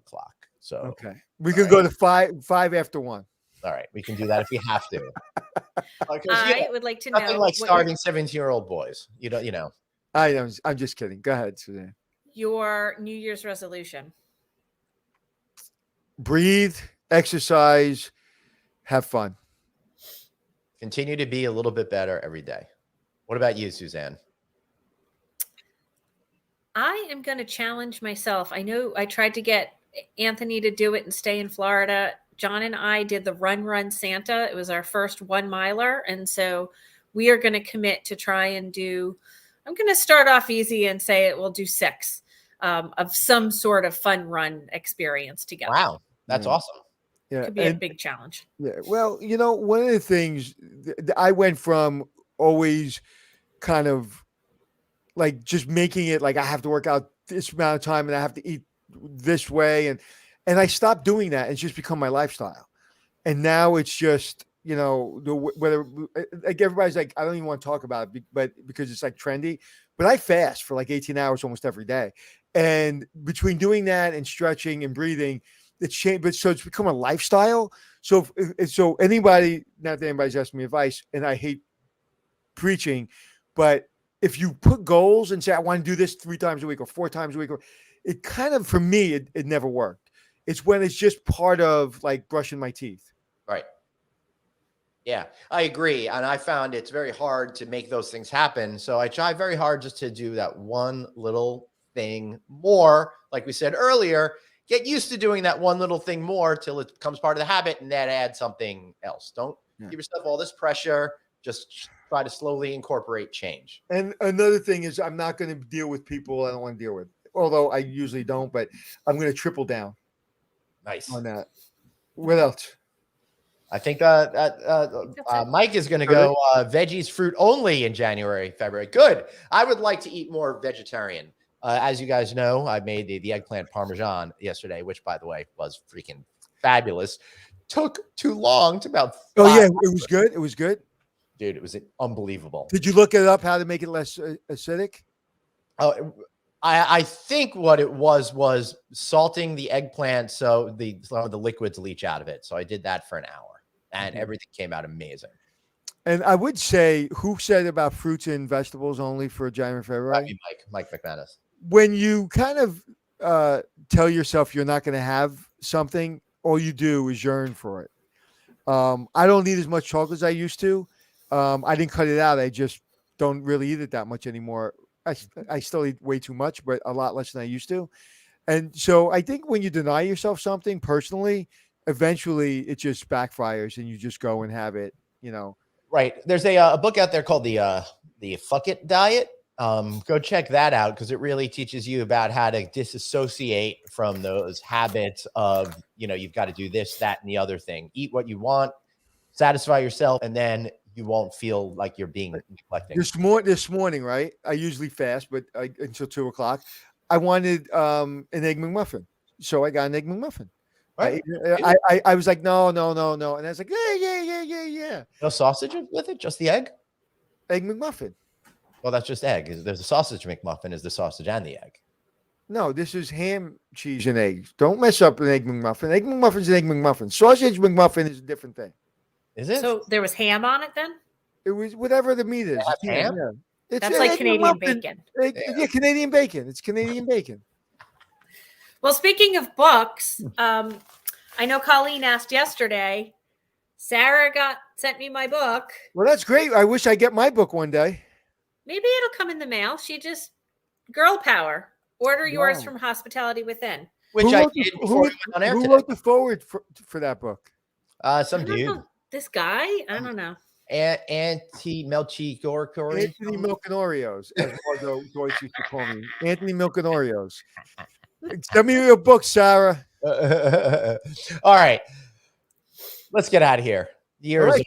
So okay, we can go to five after 1. All right, we can do that if we have to. I would like to know. Nothing like starving 17-year-old boys. You know. I know. I'm just kidding. Go ahead, Suzanne. Your New Year's resolution. Breathe, exercise, have fun. Continue to be a little bit better every day. What about you, Suzanne? I am going to challenge myself. I know I tried to get Anthony to do it and stay in Florida. John and I did the Run Santa. It was our first 1 miler. And so we are going to commit to try and do, I'm going to start off easy and say we'll do 6 of some sort of fun run experience together. Wow. That's awesome. Yeah. Could be a big challenge. Yeah. Well, one of the things I went from always kind of like just making it like I have to work out this amount of time and I have to eat this way. And I stopped doing that. It's just become my lifestyle. And now it's just, whether like everybody's like, I don't even want to talk about it, but because it's like trendy, but I fast for like 18 hours almost every day. And between doing that and stretching and breathing, it's changed. But so it's become a lifestyle. So anybody, not that anybody's asking me advice, and I hate preaching, but if you put goals and say, I want to do this 3 times a week or 4 times a week, it kind of, for me, it never worked. It's when it's just part of like brushing my teeth. Right. Yeah, I agree. And I found it's very hard to make those things happen. So I try very hard just to do that one little thing more. Like we said earlier, get used to doing that one little thing more till it becomes part of the habit and then add something else. Don't give yourself all this pressure. Just try to slowly incorporate change. And another thing is I'm not going to deal with people I don't want to deal with, although I usually don't, but I'm going to triple down. Nice. On that. What else? I think Mike is going to go veggies, fruit only in January, February. Good. I would like to eat more vegetarian. As you guys know, I made the eggplant Parmesan yesterday, which, by the way, was freaking fabulous. Took too long to about 5 Oh, yeah. It was good. It was good. Dude, it was unbelievable. Did you look it up, how to make it less acidic? Oh, I think what it was salting the eggplant so some of the liquids leach out of it. So I did that for an hour, and everything came out amazing. And I would say, who said about fruits and vegetables only for January, February? That'd be Mike McManus. When you kind of tell yourself you're not going to have something, all you do is yearn for it. I don't eat as much chocolate as I used to. I didn't cut it out. I just don't really eat it that much anymore. I still eat way too much, but a lot less than I used to. And so I think when you deny yourself something personally, eventually it just backfires and you just go and have it, Right. There's a book out there called the Fuck It Diet. Go check that out because it really teaches you about how to disassociate from those habits of, you've got to do this, that, and the other thing. Eat what you want, satisfy yourself, and then you won't feel like you're being neglecting. This morning, right? I usually fast, but until 2:00. I wanted an Egg McMuffin, so I got an Egg McMuffin. Right. I was like, no, and I was like, yeah. No sausage with it, just the egg. Egg McMuffin. Well, that's just egg. There's a sausage McMuffin. Is the sausage and the egg? No, this is ham, cheese, and eggs. Don't mess up an Egg McMuffin. Egg McMuffin's an Egg McMuffin. Sausage McMuffin is a different thing. Is it? So there was ham on it then? It was whatever the meat is. have It's ham. ham? Yeah. It's That's like egg Canadian muffin. bacon. Yeah, Canadian bacon. It's Canadian bacon. Well, speaking of books, I know Colleen asked yesterday. Sarah sent me my book. Well, that's great. I wish I get my book one day. Maybe it'll come in the mail. She just girl power. Order yours Wow. from Hospitality Within. Which I did before we went on air Who today. wrote the forward for that book? Some I don't dude. know. This guy? I don't know. Anti Melchior. Anthony Milk and Oreos, as Margot Joyce used to call me. Anthony Milk and Oreos. Send me your book, Sarah. All right. Let's get out of here. All right,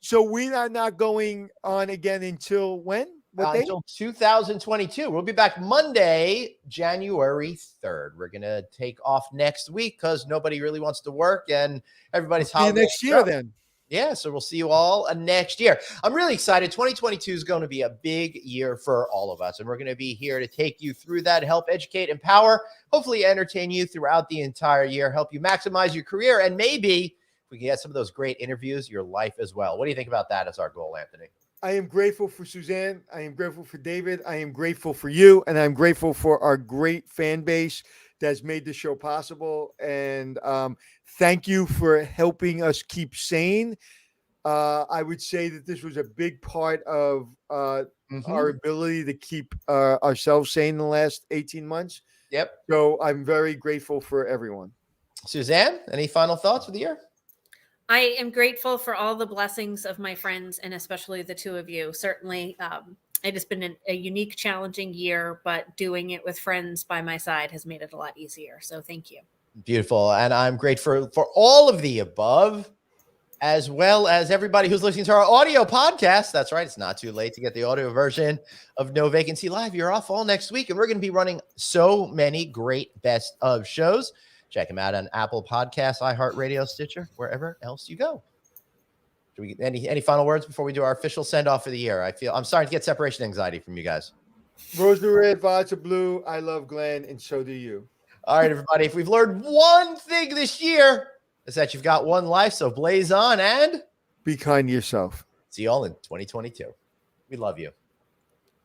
so we are not going on again until when? What day? Until 2022. We'll be back Monday, January 3rd. We're gonna take off next week because nobody really wants to work and everybody's See you next year then. Yeah, so we'll see you all next year. I'm really excited. 2022 is going to be a big year for all of us, and we're going to be here to take you through that, help educate, empower, hopefully entertain you throughout the entire year, help you maximize your career, and maybe we can get some of those great interviews, your life as well. What do you think about that as our goal, Anthony? I am grateful for Suzanne. I am grateful for David. I am grateful for you, and I'm grateful for our great fan base that's made the show possible. And thank you for helping us keep sane. I would say that this was a big part of our ability to keep ourselves sane in the last 18 months. Yep. So I'm very grateful for everyone. Suzanne, any final thoughts for the year? I am grateful for all the blessings of my friends and especially the two of you. Certainly, it has been a unique, challenging year, but doing it with friends by my side has made it a lot easier. So thank you. Beautiful. And I'm grateful for all of the above, as well as everybody who's listening to our audio podcast. That's right. It's not too late to get the audio version of No Vacancy Live. You're off all next week, and we're going to be running so many great best of shows. Check them out on Apple Podcasts, iHeartRadio, Stitcher, wherever else you go. Do we any final words before we do our official send-off for the year? I'm starting to get separation anxiety from you guys. Rose are red, violets are blue. I love Glenn, and so do you. All right, everybody. If we've learned one thing this year, it's that you've got one life, so blaze on and be kind to yourself. See you all in 2022. We love you.